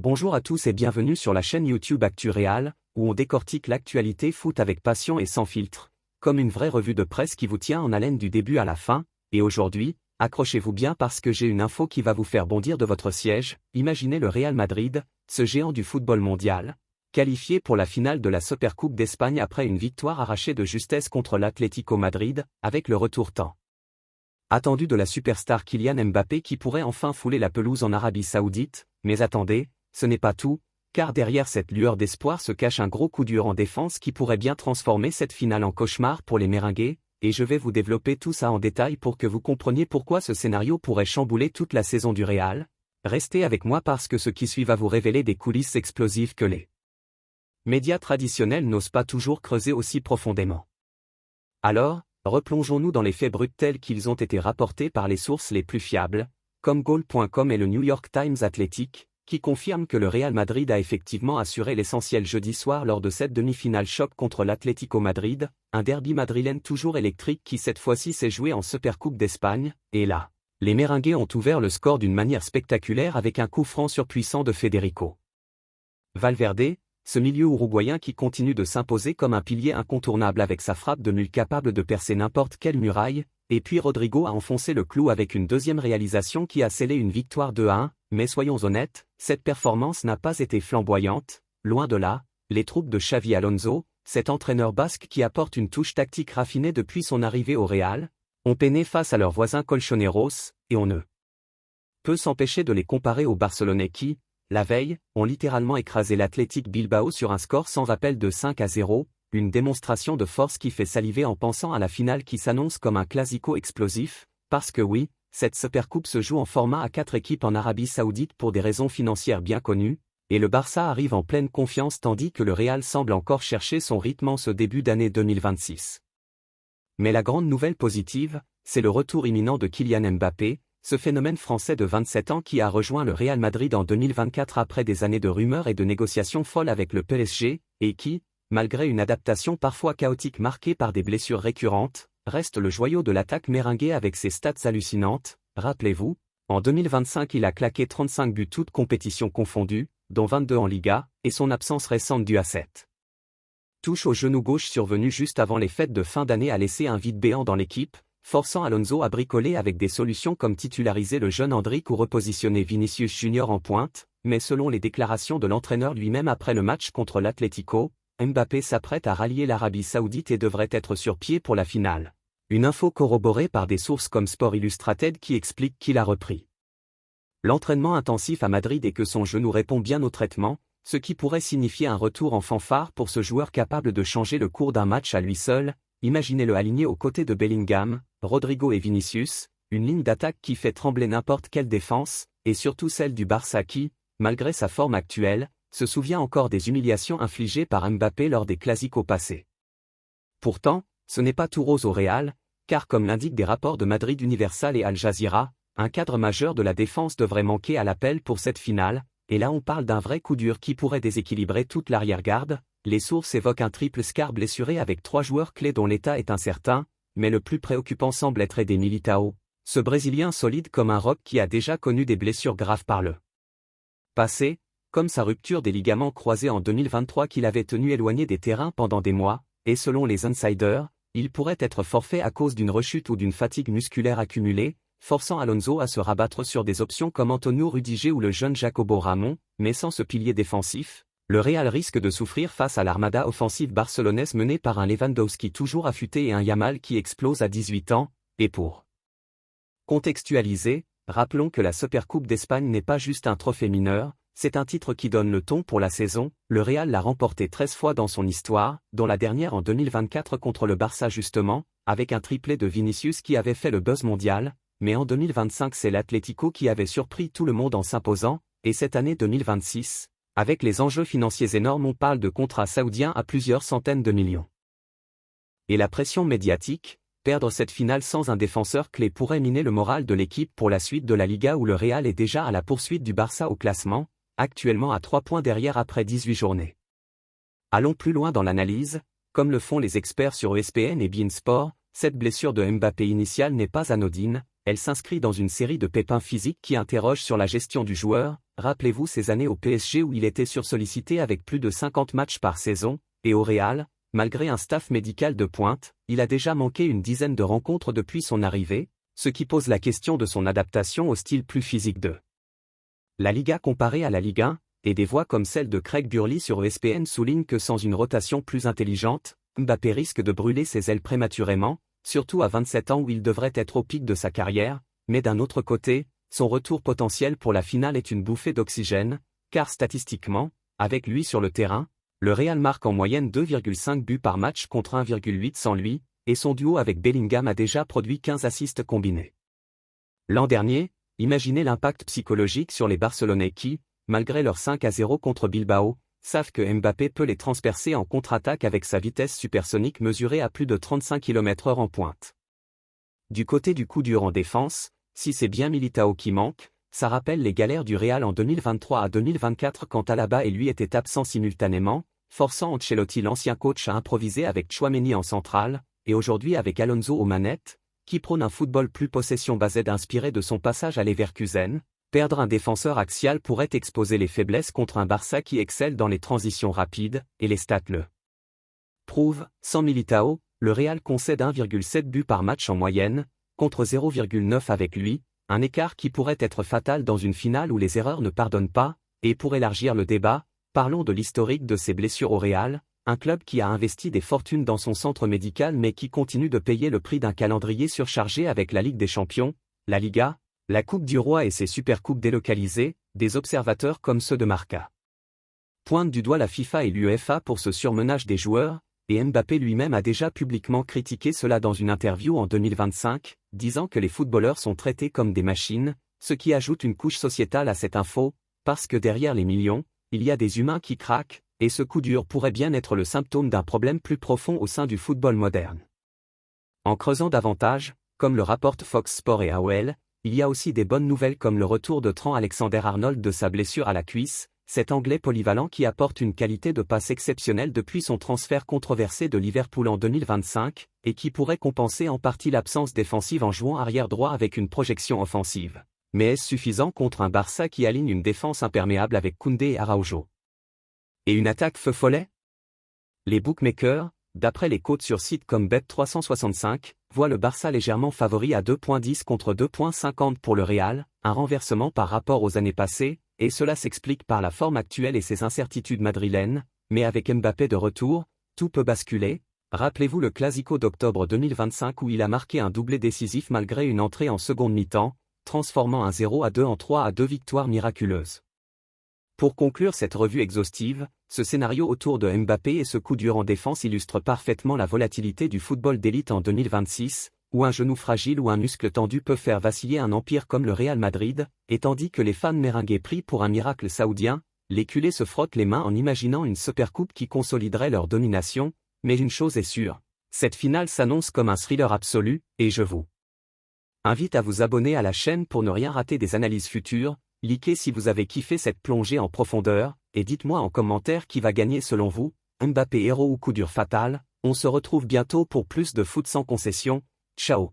Bonjour à tous et bienvenue sur la chaîne YouTube Actu Real, où on décortique l'actualité foot avec passion et sans filtre, comme une vraie revue de presse qui vous tient en haleine du début à la fin, et aujourd'hui, accrochez-vous bien parce que j'ai une info qui va vous faire bondir de votre siège. Imaginez le Real Madrid, ce géant du football mondial, qualifié pour la finale de la Supercoupe d'Espagne après une victoire arrachée de justesse contre l'Atlético Madrid, avec le retour-temps attendu de la superstar Kylian Mbappé qui pourrait enfin fouler la pelouse en Arabie Saoudite, mais attendez, ce n'est pas tout, car derrière cette lueur d'espoir se cache un gros coup dur en défense qui pourrait bien transformer cette finale en cauchemar pour les Merengues, et je vais vous développer tout ça en détail pour que vous compreniez pourquoi ce scénario pourrait chambouler toute la saison du Real. Restez avec moi parce que ce qui suit va vous révéler des coulisses explosives que les médias traditionnels n'osent pas toujours creuser aussi profondément. Alors, replongeons-nous dans les faits bruts tels qu'ils ont été rapportés par les sources les plus fiables, comme Goal.com et le New York Times Athletic, qui confirment que le Real Madrid a effectivement assuré l'essentiel jeudi soir lors de cette demi-finale choc contre l'Atlético Madrid, un derby madrilène toujours électrique qui cette fois-ci s'est joué en Supercoupe d'Espagne, et là, les Merengues ont ouvert le score d'une manière spectaculaire avec un coup franc surpuissant de Federico Valverde, ce milieu uruguayen qui continue de s'imposer comme un pilier incontournable avec sa frappe de nul capable de percer n'importe quelle muraille, et puis Rodrigo a enfoncé le clou avec une deuxième réalisation qui a scellé une victoire 2-1, mais soyons honnêtes, cette performance n'a pas été flamboyante, loin de là, les troupes de Xavi Alonso, cet entraîneur basque qui apporte une touche tactique raffinée depuis son arrivée au Real, ont peiné face à leurs voisins colchoneros, et on ne peut s'empêcher de les comparer aux Barcelonais qui, la veille, ont littéralement écrasé l'Athletic Bilbao sur un score sans appel de 5-0, une démonstration de force qui fait saliver en pensant à la finale qui s'annonce comme un classico explosif, parce que oui, cette Supercoupe se joue en format à 4 équipes en Arabie Saoudite pour des raisons financières bien connues, et le Barça arrive en pleine confiance tandis que le Real semble encore chercher son rythme en ce début d'année 2026. Mais la grande nouvelle positive, c'est le retour imminent de Kylian Mbappé, ce phénomène français de 27 ans qui a rejoint le Real Madrid en 2024 après des années de rumeurs et de négociations folles avec le PSG, et qui, malgré une adaptation parfois chaotique marquée par des blessures récurrentes, reste le joyau de l'attaque merengue avec ses stats hallucinantes. Rappelez-vous, en 2025 il a claqué 35 buts toutes compétitions confondues, dont 22 en Liga, et son absence récente due à cette touche au genou gauche survenue juste avant les fêtes de fin d'année a laissé un vide béant dans l'équipe, forçant Alonso à bricoler avec des solutions comme titulariser le jeune Endrick ou repositionner Vinicius Junior en pointe, mais selon les déclarations de l'entraîneur lui-même après le match contre l'Atlético, Mbappé s'apprête à rallier l'Arabie Saoudite et devrait être sur pied pour la finale. Une info corroborée par des sources comme Sport Illustrated qui explique qu'il a repris l'entraînement intensif à Madrid et que son genou répond bien au traitement, ce qui pourrait signifier un retour en fanfare pour ce joueur capable de changer le cours d'un match à lui seul. Imaginez-le aligné aux côtés de Bellingham, Rodrigo et Vinicius, une ligne d'attaque qui fait trembler n'importe quelle défense, et surtout celle du Barça qui, malgré sa forme actuelle, se souvient encore des humiliations infligées par Mbappé lors des classicos passés. Pourtant, ce n'est pas tout rose au Real, car comme l'indiquent des rapports de Madrid Universal et Al Jazeera, un cadre majeur de la défense devrait manquer à l'appel pour cette finale, et là on parle d'un vrai coup dur qui pourrait déséquilibrer toute l'arrière-garde. Les sources évoquent un triple Scar blessuré avec 3 joueurs clés dont l'état est incertain, mais le plus préoccupant semble être Eder Militao, ce Brésilien solide comme un roc qui a déjà connu des blessures graves par le passé, comme sa rupture des ligaments croisés en 2023 qu'il avait tenu éloigné des terrains pendant des mois, et selon les insiders, il pourrait être forfait à cause d'une rechute ou d'une fatigue musculaire accumulée, forçant Alonso à se rabattre sur des options comme Antonio Rudiger ou le jeune Jacobo Ramon, mais sans ce pilier défensif. Le Real risque de souffrir face à l'armada offensive barcelonaise menée par un Lewandowski toujours affûté et un Yamal qui explose à 18 ans, et pour contextualiser, rappelons que la Supercoupe d'Espagne n'est pas juste un trophée mineur, c'est un titre qui donne le ton pour la saison. Le Real l'a remporté 13 fois dans son histoire, dont la dernière en 2024 contre le Barça justement, avec un triplé de Vinicius qui avait fait le buzz mondial, mais en 2025 c'est l'Atlético qui avait surpris tout le monde en s'imposant, et cette année 2026, avec les enjeux financiers énormes on parle de contrats saoudiens à plusieurs centaines de millions. Et la pression médiatique, perdre cette finale sans un défenseur clé pourrait miner le moral de l'équipe pour la suite de la Liga où le Real est déjà à la poursuite du Barça au classement, actuellement à 3 points derrière après 18 journées. Allons plus loin dans l'analyse, comme le font les experts sur ESPN et beIN Sport, cette blessure de Mbappé initiale n'est pas anodine, elle s'inscrit dans une série de pépins physiques qui interrogent sur la gestion du joueur, rappelez-vous ces années au PSG où il était sursollicité avec plus de 50 matchs par saison, et au Real, malgré un staff médical de pointe, il a déjà manqué une dizaine de rencontres depuis son arrivée, ce qui pose la question de son adaptation au style plus physique de la Liga comparée à la Ligue 1, et des voix comme celle de Craig Burley sur ESPN soulignent que sans une rotation plus intelligente, Mbappé risque de brûler ses ailes prématurément, surtout à 27 ans où il devrait être au pic de sa carrière, mais d'un autre côté, son retour potentiel pour la finale est une bouffée d'oxygène, car statistiquement, avec lui sur le terrain, le Real marque en moyenne 2,5 buts par match contre 1,8 sans lui, et son duo avec Bellingham a déjà produit 15 assists combinés. L'an dernier, imaginez l'impact psychologique sur les Barcelonais qui, malgré leur 5-0 contre Bilbao, savent que Mbappé peut les transpercer en contre-attaque avec sa vitesse supersonique mesurée à plus de 35 km/h en pointe. Du côté du coup dur en défense, si c'est bien Militao qui manque, ça rappelle les galères du Real en 2023 à 2024 quand Alaba et lui étaient absents simultanément, forçant Ancelotti l'ancien coach à improviser avec Tchouaméni en centrale, et aujourd'hui avec Alonso aux manettes, qui prône un football plus possession basé inspiré de son passage à Leverkusen. Perdre un défenseur axial pourrait exposer les faiblesses contre un Barça qui excelle dans les transitions rapides, et les stats le prouvent. Sans Militao, le Real concède 1,7 buts par match en moyenne, contre 0,9 avec lui, un écart qui pourrait être fatal dans une finale où les erreurs ne pardonnent pas, et pour élargir le débat, parlons de l'historique de ses blessures au Real, un club qui a investi des fortunes dans son centre médical mais qui continue de payer le prix d'un calendrier surchargé avec la Ligue des Champions, la Liga, la Coupe du Roi et ses supercoupes délocalisées, des observateurs comme ceux de Marca pointent du doigt la FIFA et l'UEFA pour ce surmenage des joueurs, et Mbappé lui-même a déjà publiquement critiqué cela dans une interview en 2025, disant que les footballeurs sont traités comme des machines, ce qui ajoute une couche sociétale à cette info, parce que derrière les millions, il y a des humains qui craquent, et ce coup dur pourrait bien être le symptôme d'un problème plus profond au sein du football moderne. En creusant davantage, comme le rapportent Fox Sports et AOL, il y a aussi des bonnes nouvelles comme le retour de Trent Alexander-Arnold de sa blessure à la cuisse, cet Anglais polyvalent qui apporte une qualité de passe exceptionnelle depuis son transfert controversé de Liverpool en 2025, et qui pourrait compenser en partie l'absence défensive en jouant arrière droit avec une projection offensive. Mais est-ce suffisant contre un Barça qui aligne une défense imperméable avec Koundé et Araujo? Et une attaque feu follet? Les bookmakers, d'après les cotes sur sites comme Bet365, voient le Barça légèrement favori à 2,10 contre 2,50 pour le Real, un renversement par rapport aux années passées, et cela s'explique par la forme actuelle et ses incertitudes madrilènes, mais avec Mbappé de retour, tout peut basculer. Rappelez-vous le Clasico d'octobre 2025 où il a marqué un doublé décisif malgré une entrée en seconde mi-temps, transformant un 0-2 en 3-2 victoire miraculeuse. Pour conclure cette revue exhaustive, ce scénario autour de Mbappé et ce coup dur en défense illustre parfaitement la volatilité du football d'élite en 2026, où un genou fragile ou un muscle tendu peut faire vaciller un empire comme le Real Madrid, et tandis que les fans meringués prient pour un miracle saoudien, les culés se frottent les mains en imaginant une supercoupe qui consoliderait leur domination, mais une chose est sûre, cette finale s'annonce comme un thriller absolu, et je vous invite à vous abonner à la chaîne pour ne rien rater des analyses futures. Likez si vous avez kiffé cette plongée en profondeur, et dites-moi en commentaire qui va gagner selon vous, Mbappé héros ou coup dur fatal. On se retrouve bientôt pour plus de foot sans concession. Ciao.